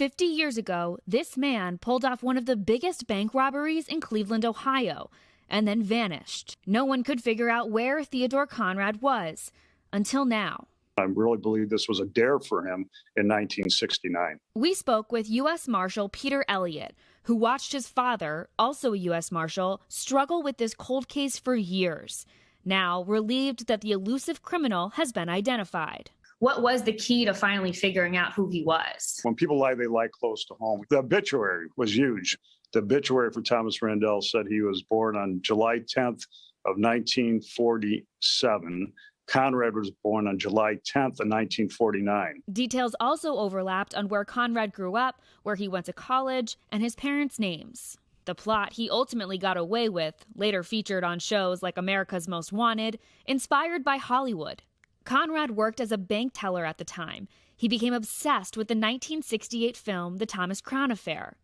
50 years ago, this man pulled off one of the biggest bank robberies in Cleveland, Ohio, and then vanished. No one could figure out where Theodore Conrad was until now. I really believe this was a dare for him in 1969. We spoke with U.S. Marshal Peter Elliott, who watched his father, also a U.S. Marshal, struggle with this cold case for years. Now relieved that the elusive criminal has been identified. What was the key to finally figuring out who he was? When people lie, they lie close to home. The obituary was huge. The obituary for Thomas Randall said he was born on July 10th of 1947. Conrad was born on July 10th of 1949. Details also overlapped on where Conrad grew up, where he went to college, and his parents' names. The plot he ultimately got away with, later featured on shows like America's Most Wanted, inspired by Hollywood. Conrad worked as a bank teller at the time. He became obsessed with the 1968 film The Thomas Crown Affair.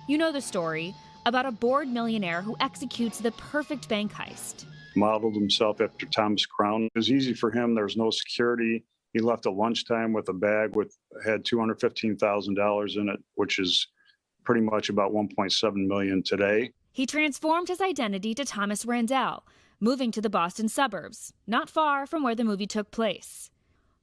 You know the story about a bored millionaire who executes the perfect bank heist. Modeled himself after Thomas Crown. It was easy for him. There was no security. He left at lunchtime with a bag had $215,000 in it, which is pretty much about $1.7 million today. He transformed his identity to Thomas Randall, moving to the Boston suburbs, not far from where the movie took place.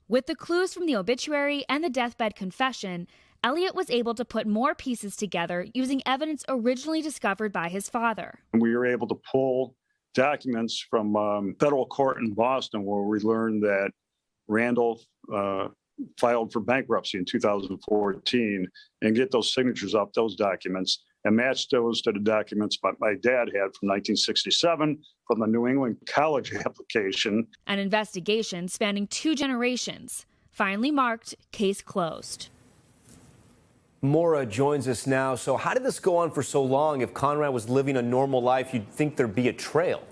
With the clues from the obituary and the deathbed confession, Elliott was able to put more pieces together using evidence originally discovered by his father. We were able to pull documents from federal court in Boston where we learned that Randall filed for bankruptcy in 2014 and get those signatures off those documents and match those to the documents my dad had from 1967 from the New England College application. An investigation spanning 2 generations finally marked case closed. Maura joins us now. So how did this go on for so long? If Conrad was living a normal life, you'd think there'd be a trail.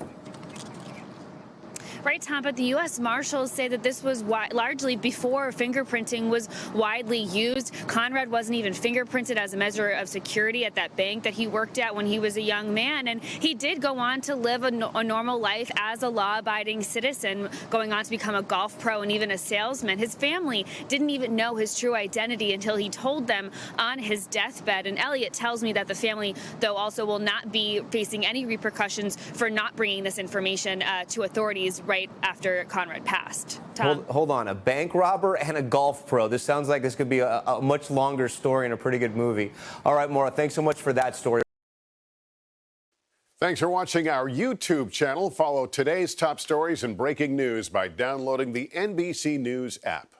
Right, Tom, but the U.S. Marshals say that this was largely before fingerprinting was widely used. Conrad wasn't even fingerprinted as a measure of security at that bank that he worked at when he was a young man. And he did go on to live a normal life as a law-abiding citizen, going on to become a golf pro and even a salesman. His family didn't even know his true identity until he told them on his deathbed. And Elliott tells me that the family, though, also will not be facing any repercussions for not bringing this information to authorities right after Conrad passed. Tom? Hold on. A bank robber and a golf pro. This sounds like this could be a much longer story and a pretty good movie. All right, Maura, thanks so much for that story. Thanks for watching our YouTube channel. Follow today's top stories and breaking news by downloading the NBC News app.